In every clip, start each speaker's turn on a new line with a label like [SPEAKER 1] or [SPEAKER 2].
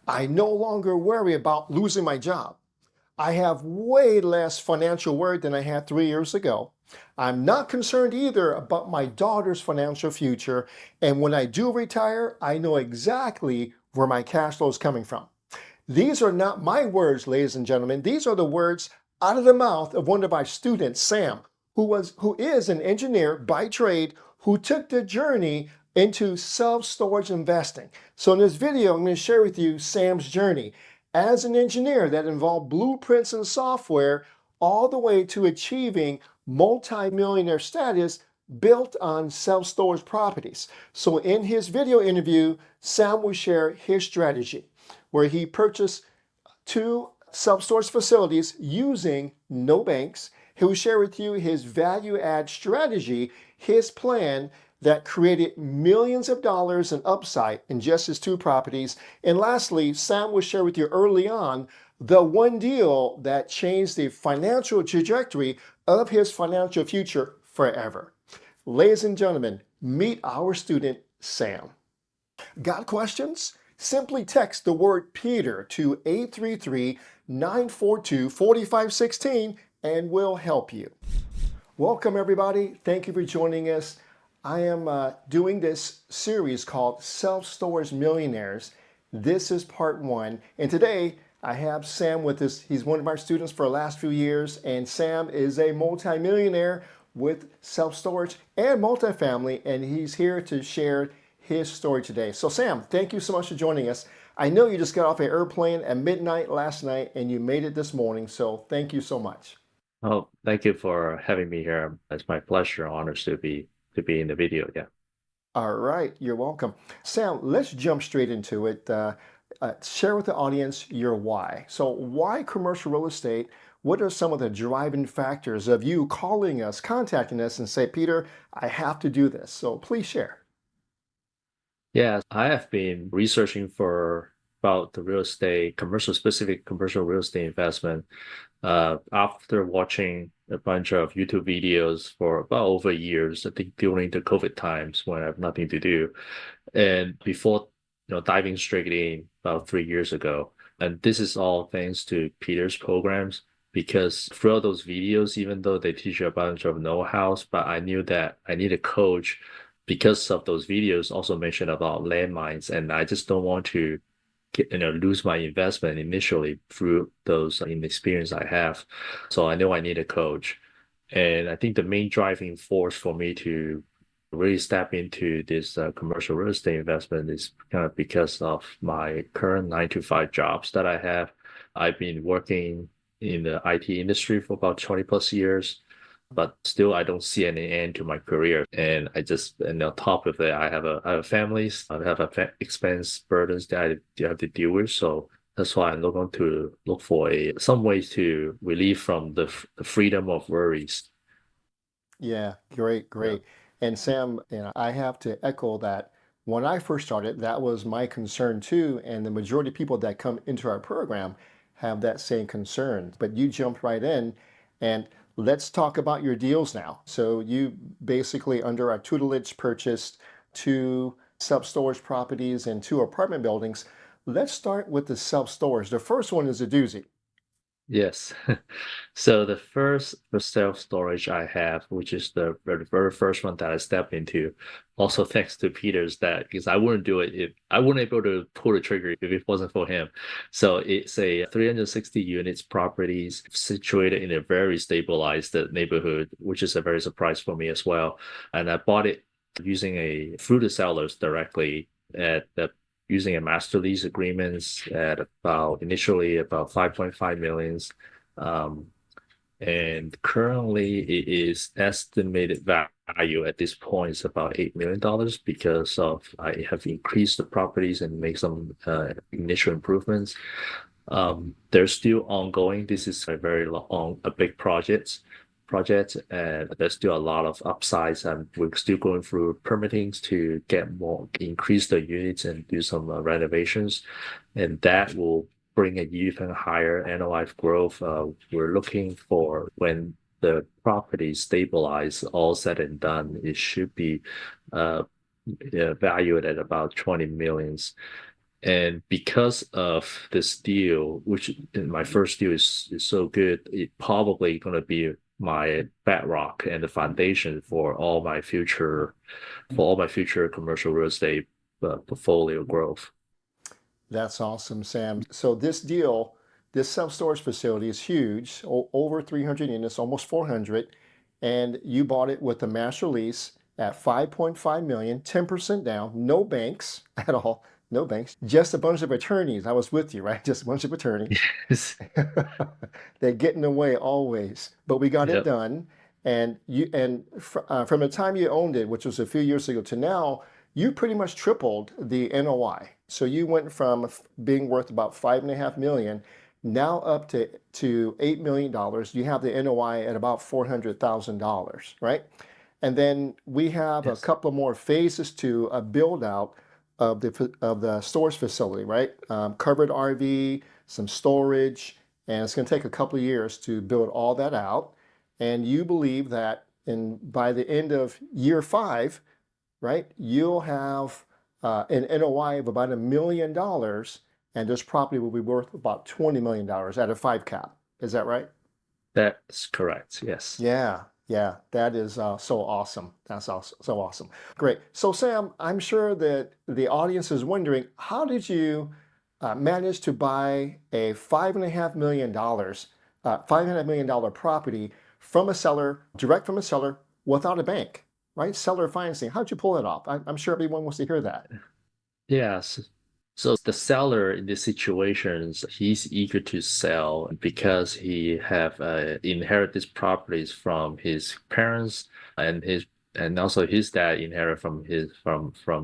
[SPEAKER 1] I no longer worry about losing my job. I have way less financial worry than I had 3 years ago. I'm not concerned either about my daughter's financial future. And when I do retire, I know exactly where my cash flow is coming from. These are not my words, ladies and gentlemen. These are the words out of the mouth of one of our students, Sam, who is an engineer by trade, who took the journey into self-storage investing. So in this video, I'm going to share with you Sam's journey as an engineer that involved blueprints and software all the way to achieving multi-millionaire status built on self-storage properties. So in his video interview, Sam will share his strategy where he purchased 2 self-storage facilities using no banks. He'll share with you his value add strategy, his plan that created millions of dollars in upside in just his 2 properties. And lastly, Sam will share with you early on the one deal that changed the financial trajectory of his financial future forever. Ladies and gentlemen, meet our student, Sam. Got questions? Simply text the word Peter to 833-942-4516 and we'll help you. Welcome everybody. Thank you for joining us. I am doing this series called Self-Storage Millionaires. This is part 1. And today I have Sam with us. He's one of our students for the last few years. And Sam is a multimillionaire with self-storage and multifamily. And he's here to share his story today. So Sam, thank you so much for joining us. I know you just got off an airplane at midnight last night and you made it this morning. So thank you so much.
[SPEAKER 2] Oh, thank you for having me here. It's my pleasure, honors to be in the video. Yeah.
[SPEAKER 1] All right, you're welcome. Sam, let's jump straight into it. Share with the audience your why. So why commercial real estate? What are some of the driving factors of you calling us, contacting us and say, Peter, I have to do this. So please share.
[SPEAKER 2] Yeah, I have been researching for about the real estate, specific commercial real estate investment, after watching a bunch of YouTube videos for about over years, I think during the COVID times when I have nothing to do. And before, diving straight in about 3 years ago. And this is all thanks to Peter's programs, because throughout those videos, even though they teach you a bunch of know-hows, but I knew that I need a coach because of those videos also mentioned about landmines, and I just don't want to lose my investment initially through those inexperience I have. So I know I need a coach. And I think the main driving force for me to really step into this commercial real estate investment is kind of because of my current 9 to 5 jobs that I have. I've been working in the IT industry for about 20 plus years, but still I don't see any end to my career. And on top of that, I have families, I have expense burdens that I have to deal with. So that's why I'm looking to look for some ways to relieve from the freedom of worries.
[SPEAKER 1] Yeah, great,
[SPEAKER 2] Yeah.
[SPEAKER 1] great. And Sam, I have to echo that when I first started, that was my concern too. And the majority of people that come into our program have that same concern. But you jumped right in and let's talk about your deals now. So you basically under our tutelage purchased 2 self-storage properties and 2 apartment buildings. Let's start with the self-storage. The first one is a doozy.
[SPEAKER 2] Yes. So the first self-storage I have, which is the very first one that I stepped into, also thanks to Peter's that because I wouldn't do it if I wouldn't able to pull the trigger if it wasn't for him. So it's a 360 units properties situated in a very stabilized neighborhood, which is a very surprise for me as well. And I bought it through the sellers directly at the using a master lease agreements at about initially about 5.5 millions. Um, and currently it is estimated value at this point is about $8 million because of I have increased the properties and make some initial improvements. They're still ongoing. This is a very long, a big project, and there's still a lot of upsides, and we're still going through permittings to increase the units and do some renovations, and that will bring an even higher NOI growth. We're looking for when the property stabilize, all said and done, it should be valued at about 20 millions. And because of this deal, which my first deal is so good, it probably going to be my bedrock and the foundation for all my future commercial real estate portfolio growth.
[SPEAKER 1] That's awesome, Sam. So this deal, this self-storage facility is huge, over 300 units, almost 400, and you bought it with a master lease at 5.5 million, 10% down, no banks at all, no banks, just a bunch of attorneys. I was with you, right? Just a bunch of attorneys.
[SPEAKER 2] Yes.
[SPEAKER 1] They get in the way always, but we got it
[SPEAKER 2] Yep.
[SPEAKER 1] done. From the time you owned it, which was a few years ago, to now, you pretty much tripled the NOI. So you went from being worth about 5.5 million, now up to $8 million. You have the NOI at about $400,000, right? And then we have a
[SPEAKER 2] Yes.
[SPEAKER 1] couple of more phases to a build out of the storage facility, right? Covered RV, some storage, and it's going to take a couple of years to build all that out. And you believe that by the end of year five, right, you'll have an NOI of about $1 million, and this property will be worth about $20 million at a five cap. Is that right?
[SPEAKER 2] That's correct. Yes.
[SPEAKER 1] Yeah, yeah, that is so awesome. That's so awesome. Great. So, Sam, I'm sure that the audience is wondering, how did you manage to buy a $5.5 million property from a seller, direct from a seller, without a bank, right? Seller financing. How'd you pull it off? I'm sure everyone wants to hear that.
[SPEAKER 2] Yes. So the seller in these situations, he's eager to sell because he have inherited these properties from his parents and his and also his dad inherited from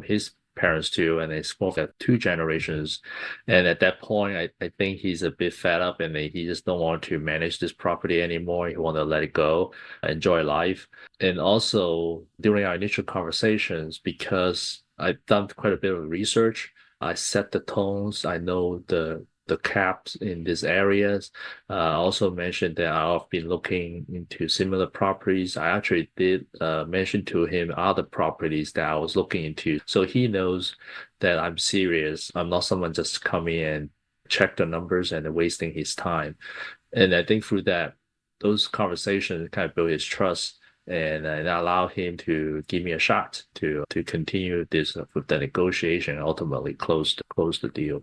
[SPEAKER 2] his parents too, and it's both at two generations. And at that point, I think he's a bit fed up and he just don't want to manage this property anymore. He want to let it go, enjoy life. And also during our initial conversations, because I've done quite a bit of research, I set the tones. I know the caps in these areas. I also mentioned that I've been looking into similar properties. I actually did mention to him other properties that I was looking into, so he knows that I'm serious. I'm not someone just coming and check the numbers and wasting his time. And I think through that, those conversations kind of build his trust and allow him to give me a shot to continue this with the negotiation and ultimately close the deal.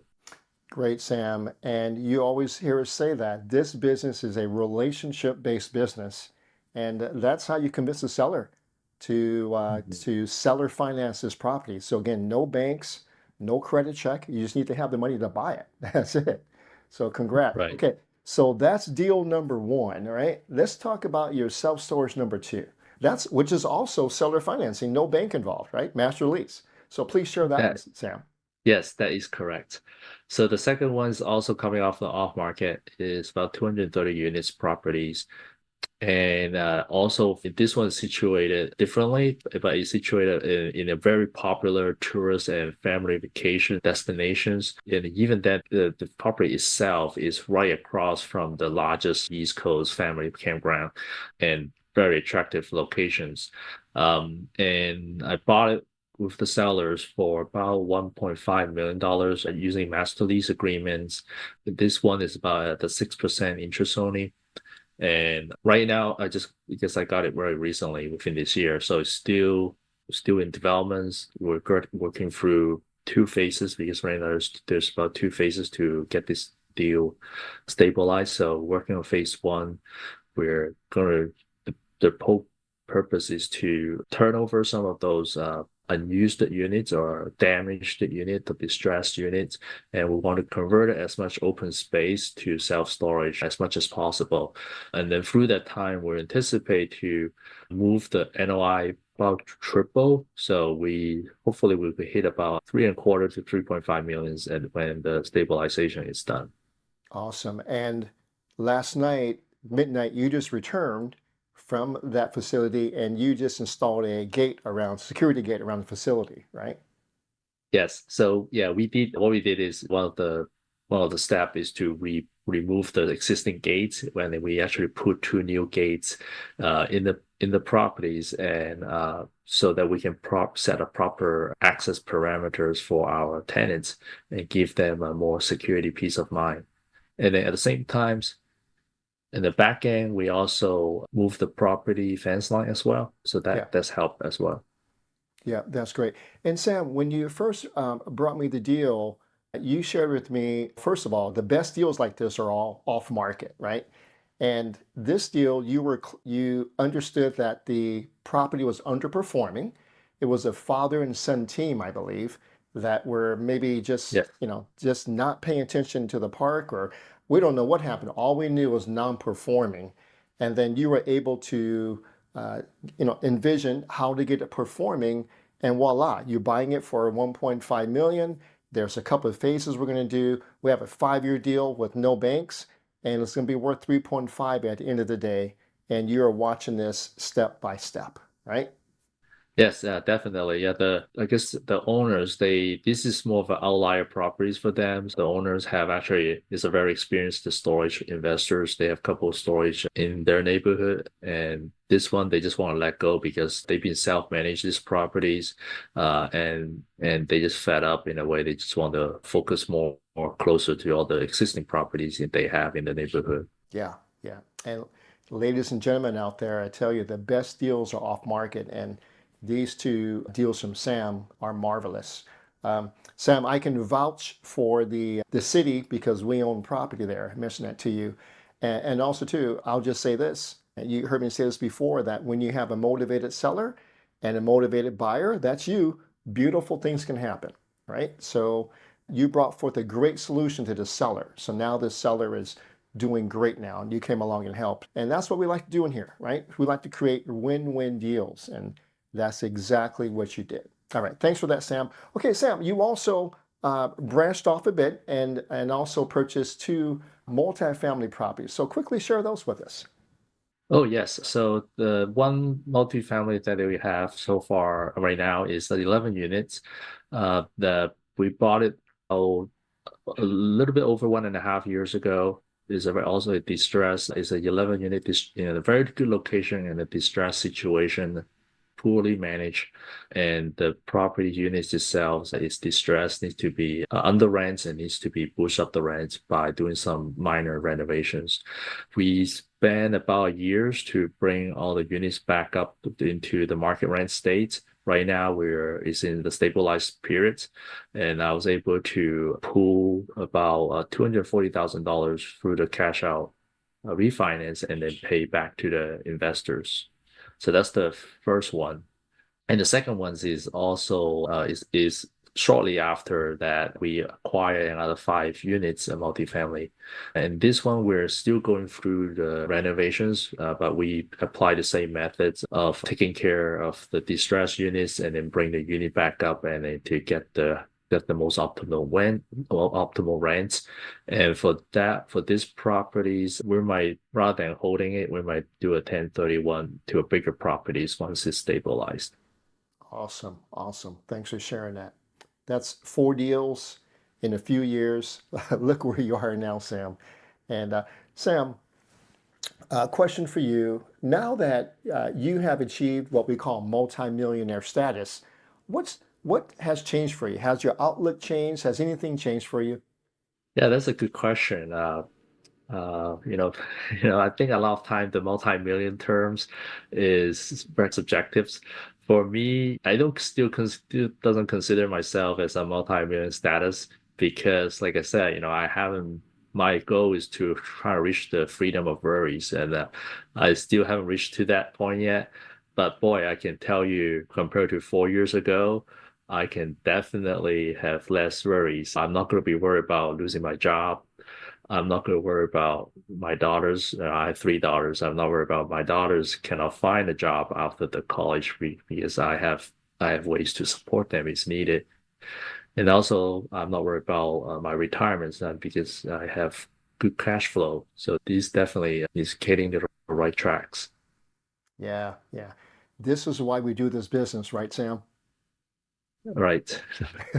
[SPEAKER 1] Great, Sam. And you always hear us say that this business is a relationship-based business, and that's how you convince the seller
[SPEAKER 2] Mhm.
[SPEAKER 1] to seller finance this property. So again, no banks, no credit check. You just need to have the money to buy it. That's it. So congrats.
[SPEAKER 2] Right.
[SPEAKER 1] Okay, so that's deal number one. All right. Let's talk about your self-storage number two. That's which is also seller financing, no bank involved, right? Master lease. So please share that,
[SPEAKER 2] That
[SPEAKER 1] Sam.
[SPEAKER 2] Yes, that is correct. So the second one is also coming off the off market is about 230 units properties. And also, this one is situated differently, but it's situated in a very popular tourist and family vacation destinations. And even that, the property itself is right across from the largest East Coast family campground and very attractive locations. And I bought it with the sellers for about $1.5 million using master lease agreements. This one is about the 6% interest only. And right now, I just because I got it very recently within this year, so it's still in developments. Working through two phases because right now there's about two phases to get this deal stabilized. So working on phase one, we're gonna the whole purpose is to turn over some of those unused units or damaged unit, the distressed units, and we want to convert it as much open space to self-storage as much as possible. And then through that time, we anticipate to move the NOI about triple. So we hopefully we will hit about 3.25 to 3.5 millions and when the stabilization is done.
[SPEAKER 1] Awesome. And last night, midnight, you just returned from that facility and you just installed a security gate around the facility, right?
[SPEAKER 2] Yes. So yeah, we did what we did is one of the steps is to remove the existing gates when we actually put two new gates in the properties and so that we can set a proper access parameters for our tenants and give them a more security peace of mind. And then at the same time, in the back end, we also move the property fence line as well. So
[SPEAKER 1] Yeah.
[SPEAKER 2] that's helped as well.
[SPEAKER 1] Yeah, that's great. And Sam, when you first brought me the deal, you shared with me, first of all, the best deals like this are all off market, right? And this deal, you understood that the property was underperforming. It was a father and son team, I believe, that were maybe just,
[SPEAKER 2] Yeah.
[SPEAKER 1] just not paying attention to the park, or we don't know what happened. All we knew was non-performing. And then you were able to uh, envision how to get it performing, and voila, you're buying it for 1.5 million. There's a couple of phases we're going to do. We have a 5-year deal with no banks, and it's going to be worth 3.5 at the end of the day. And you're watching this step by step, right?
[SPEAKER 2] Yes, definitely. Yeah, I guess the owners, this is more of an outlier properties for them. The owners have actually is a very experienced storage investors. They have a couple of storage in their neighborhood, and this one they just want to let go because they've been self-managed these properties, and they just fed up in a way. They just want to focus more closer to all the existing properties that they have in the neighborhood.
[SPEAKER 1] Yeah, yeah. And ladies and gentlemen out there, I tell you, the best deals are off market, and these two deals from Sam are marvelous. Sam, I can vouch for the city because we own property there. I mentioned that to you. And also, too, I'll just say this. You heard me say this before, that when you have a motivated seller and a motivated buyer, that's you, beautiful things can happen, right? So you brought forth a great solution to the seller. So now the seller is doing great now, and you came along and helped. And that's what we like to do in here, right? We like to create win-win deals, and that's exactly what you did. All right, thanks for that, Sam. Okay, Sam, you also branched off a bit and also purchased two multifamily properties. So quickly share those with us.
[SPEAKER 2] Oh, yes. So the one multifamily that we have so far right now is the 11 units. We bought it a little bit over 1.5 years ago. Is also a distress. It's a 11 unit in a very good location in a distress situation, poorly managed, and the property units itself is distressed, needs to be under rents and needs to be boost up the rents by doing some minor renovations. We spent about years to bring all the units back up into the market rent state. Right now, it's in the stabilized period, and I was able to pull about $240,000 through the cash out refinance and then pay back to the investors. So that's the first one. And the second one is also is shortly after that we acquire another 5 units of multifamily. And this one we're still going through the renovations, but we apply the same methods of taking care of the distressed units and then bring the unit back up and then to get the most optimal rent or optimal rents. And for these properties, we might, rather than holding it, we might do a 1031 to a bigger properties once it's stabilized.
[SPEAKER 1] Awesome, awesome. Thanks for sharing that. That's 4 deals in a few years. Look where you are now, Sam. And Sam, question for you. Now that you have achieved what we call multimillionaire status, what has changed for you? Has your outlook changed? Has anything changed for you?
[SPEAKER 2] Yeah, that's a good question. You know, I think a lot of time the multi-million terms is very subjective. For me, I don't still doesn't consider myself as a multi-million status because, like I said, I haven't. My goal is to try to reach the freedom of worries, and I still haven't reached to that point yet. But boy, I can tell you, compared to 4 years ago, I can definitely have less worries. I'm not going to be worried about losing my job. I'm not going to worry about my daughters. I have 3 daughters. I'm not worried about my daughters cannot find a job after the college because I have ways to support them as needed. And also, I'm not worried about my retirement because I have good cash flow. So this definitely is getting the right tracks.
[SPEAKER 1] Yeah, yeah. This is why we do this business, right, Sam?
[SPEAKER 2] Right,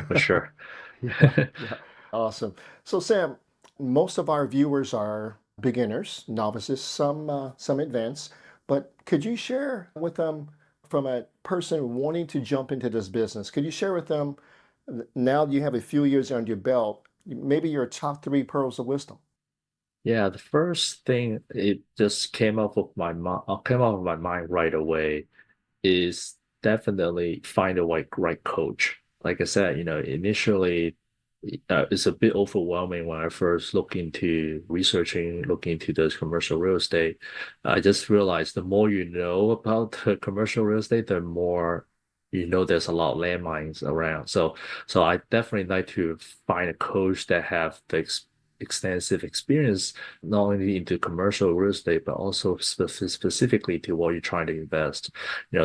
[SPEAKER 2] for sure.
[SPEAKER 1] Yeah, yeah. Awesome. So, Sam, most of our viewers are beginners, novices, some advanced. But could you share with them from a person wanting to jump into this business? Could you share with them now that you have a few years under your belt, maybe your top three pearls of wisdom?
[SPEAKER 2] Yeah, the first thing it just came out of my mind right away is definitely find the right coach. Like I said, initially it's a bit overwhelming when I first look into those commercial real estate. I just realized the more you know about the commercial real estate, the more you know there's a lot of landmines around. So I definitely like to find a coach that have the extensive experience not only into commercial real estate but also specifically to what you're trying to invest.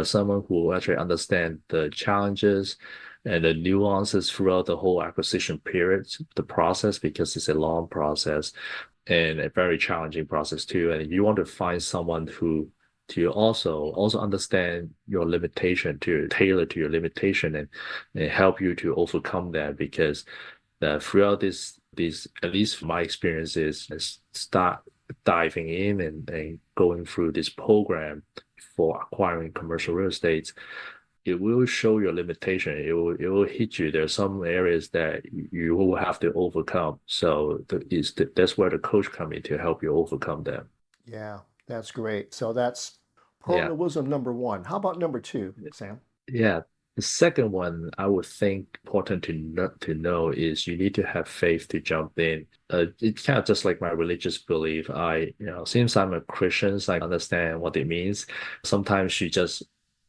[SPEAKER 2] Someone who actually understand the challenges and the nuances throughout the whole acquisition period, the process, because it's a long process and a very challenging process too. And you want to find someone who to also understand your limitation, to tailor to your limitation, and help you to overcome that, because throughout this at least my experiences is start diving in and going through this program for acquiring commercial real estate, it will show your limitation. It will hit you. There are some areas that you will have to overcome. So that's where the coach come in to help you overcome them.
[SPEAKER 1] Yeah, that's great. So that's pearl
[SPEAKER 2] Yeah.
[SPEAKER 1] of wisdom number one. How about number two, Sam?
[SPEAKER 2] Yeah. The second one I would think important to know is you need to have faith to jump in. It's kind of just like my religious belief. Since I'm a Christian, so I understand what it means. Sometimes you just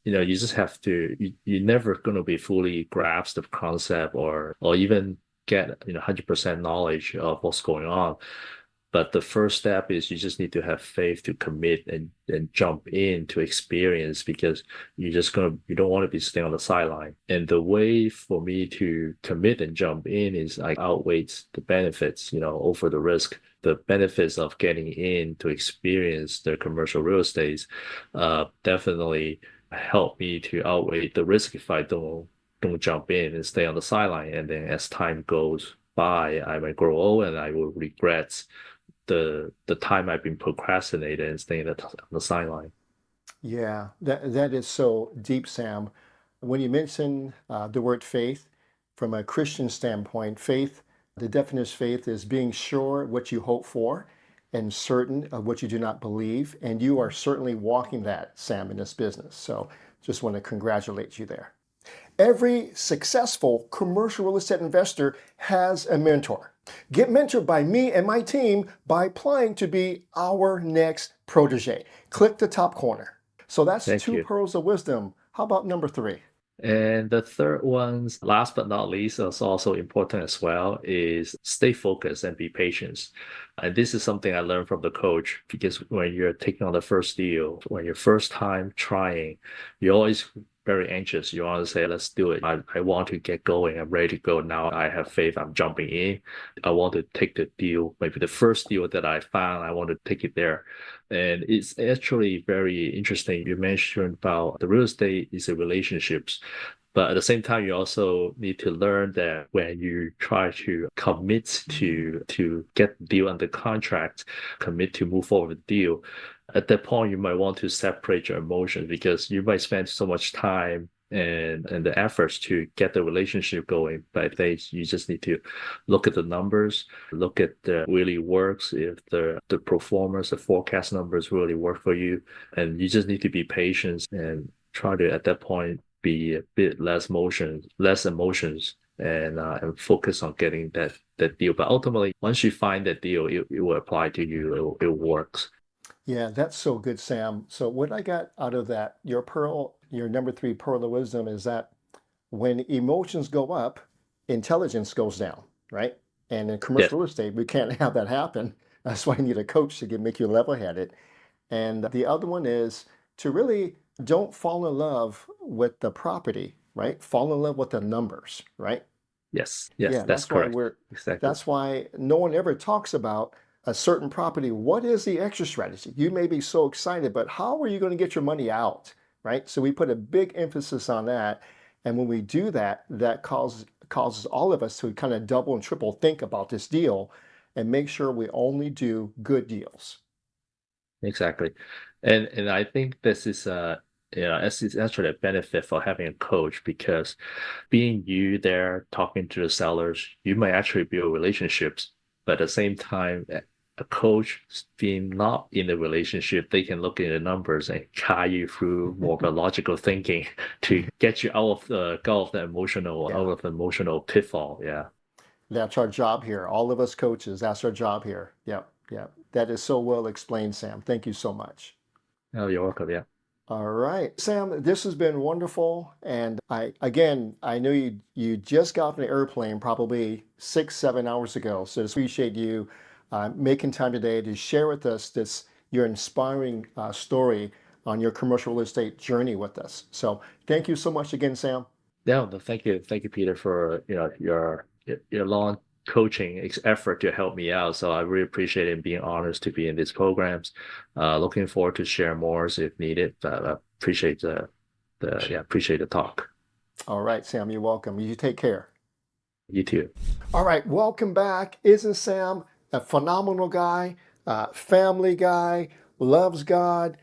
[SPEAKER 2] have to, you're never going to be fully grasp the concept or even get, 100% knowledge of what's going on. But the first step is you just need to have faith to commit and jump in to experience, because you don't want to be staying on the sideline. And the way for me to commit and jump in is I outweighs the benefits, over the risk. The benefits of getting in to experience the commercial real estate definitely help me to outweigh the risk if I don't jump in and stay on the sideline. And then as time goes by, I might grow old and I will regret the time I've been procrastinating and staying on the sideline.
[SPEAKER 1] Yeah, that is so deep, Sam. When you mention the word faith, from a Christian standpoint, faith, the definition of faith is being sure what you hope for and certain of what you do not believe. And you are certainly walking that, Sam, in this business. So just want to congratulate you there. Every successful commercial real estate investor has a mentor. Get mentored by me and my team by applying to be our next protege. Click the top corner. So that's
[SPEAKER 2] Thank
[SPEAKER 1] two
[SPEAKER 2] you.
[SPEAKER 1] pearls of wisdom. How about number three?
[SPEAKER 2] And the third one, last but not least, is also important as well, is stay focused and be patient. And this is something I learned from the coach, because when you're taking on the first deal, when you're first time trying, you're always very anxious. You want to say, let's do it. I want to get going. I'm ready to go now. I have faith. I'm jumping in. I want to take the deal. Maybe the first deal that I found, I want to take it there. And it's actually very interesting. You mentioned about the real estate is a relationships. But at the same time, you also need to learn that when you try to commit to get the deal under contract, commit to move forward with the deal, at that point you might want to separate your emotions, because you might spend so much time and the efforts to get the relationship going. But I think you just need to look at the numbers, look at the really works, if the performance, the forecast numbers really work for you, and you just need to be patient and try to at that point be a bit less emotions, and focus on getting that deal. But ultimately, once you find that deal, it will apply to you. It works.
[SPEAKER 1] Yeah, that's so good, Sam. So what I got out of that, your pearl, your number three pearl of wisdom is that when emotions go up, intelligence goes down, right? And in
[SPEAKER 2] Yes,
[SPEAKER 1] commercial real estate, we can't have that happen. That's why you need a coach to make you level-headed. And the other one is to really don't fall in love with the property, right? Fall in love with the numbers, right?
[SPEAKER 2] yes,
[SPEAKER 1] Yeah,
[SPEAKER 2] that's correct. Exactly.
[SPEAKER 1] that's why no one ever talks about a certain property. What is the exit strategy? You may be so excited, but how are you going to get your money out, right? So we put a big emphasis on that. And when we do that, that causes all of us to kind of double and triple think about this deal and make sure we only do good deals.
[SPEAKER 2] Exactly. And I think this is this is actually a benefit for having a coach because being you there talking to the sellers, you might actually build relationships, but at the same time, a coach being not in the relationship, they can look at the numbers and guide you through more of a logical thinking to get you out of the go of the emotional
[SPEAKER 1] Yeah,
[SPEAKER 2] out of the emotional pitfall. Yeah.
[SPEAKER 1] that's our job here. All of us coaches, that's our job here. Yep, yep. That is so well explained, Sam. Thank you so much.
[SPEAKER 2] Oh, you're welcome. Yeah.
[SPEAKER 1] All right, Sam, this has been wonderful. And I know you just got off an airplane probably 6, 7 hours ago. So I appreciate you making time today to share with us your inspiring story on your commercial real estate journey with us. So thank you so much again, Sam.
[SPEAKER 2] No, no, thank you, Peter, for your long coaching effort to help me out. So I really appreciate it being honest to be in these programs. Looking forward to share more if needed. Appreciate appreciate the talk.
[SPEAKER 1] All right, Sam, you're welcome. You take care.
[SPEAKER 2] You too.
[SPEAKER 1] All right, welcome back. Isn't Sam a phenomenal guy, family guy, loves God,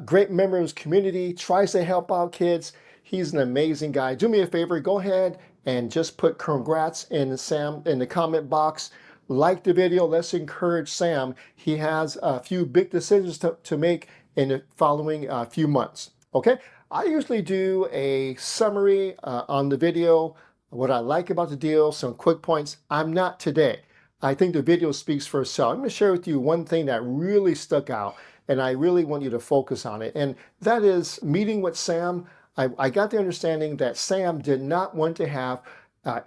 [SPEAKER 1] great member of his community, tries to help out kids? He's an amazing guy. Do me a favor, go ahead and just put congrats in Sam in the comment box. Like the video. Let's encourage Sam. He has a few big decisions to make in the following few months. Okay, I usually do a summary on the video, what I like about the deal, some quick points. I'm not today. I think the video speaks for itself. I'm going to share with you one thing that really stuck out, and I really want you to focus on it. And that is meeting with Sam. I got the understanding that Sam did not want to have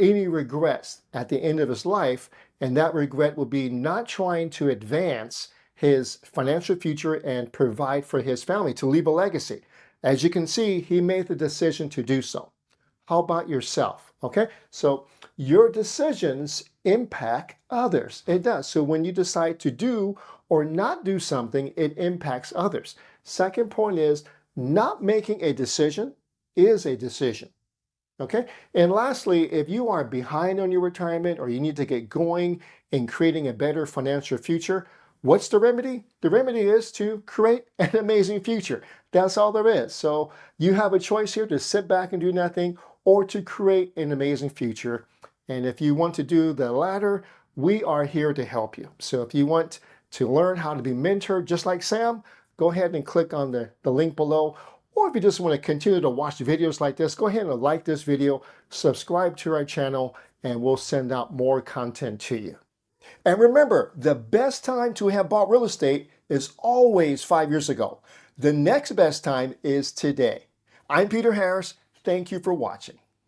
[SPEAKER 1] any regrets at the end of his life, and that regret would be not trying to advance his financial future and provide for his family, to leave a legacy. As you can see, he made the decision to do so. How about yourself? Okay, so your decisions impact others. It does. So when you decide to do or not do something, it impacts others. Second point is not making a decision is a decision. Okay, and lastly, if you are behind on your retirement or you need to get going in creating a better financial future, what's the remedy? The remedy is to create an amazing future. That's all there is. So you have a choice here to sit back and do nothing or to create an amazing future. And if you want to do the latter, we are here to help you. So if you want to learn how to be mentored just like Sam, go ahead and click on the link below. Or if you just want to continue to watch videos like this, go ahead and like this video, subscribe to our channel, and we'll send out more content to you. And remember, the best time to have bought real estate is always 5 years ago. The next best time is today. I'm Peter Harris. Thank you for watching.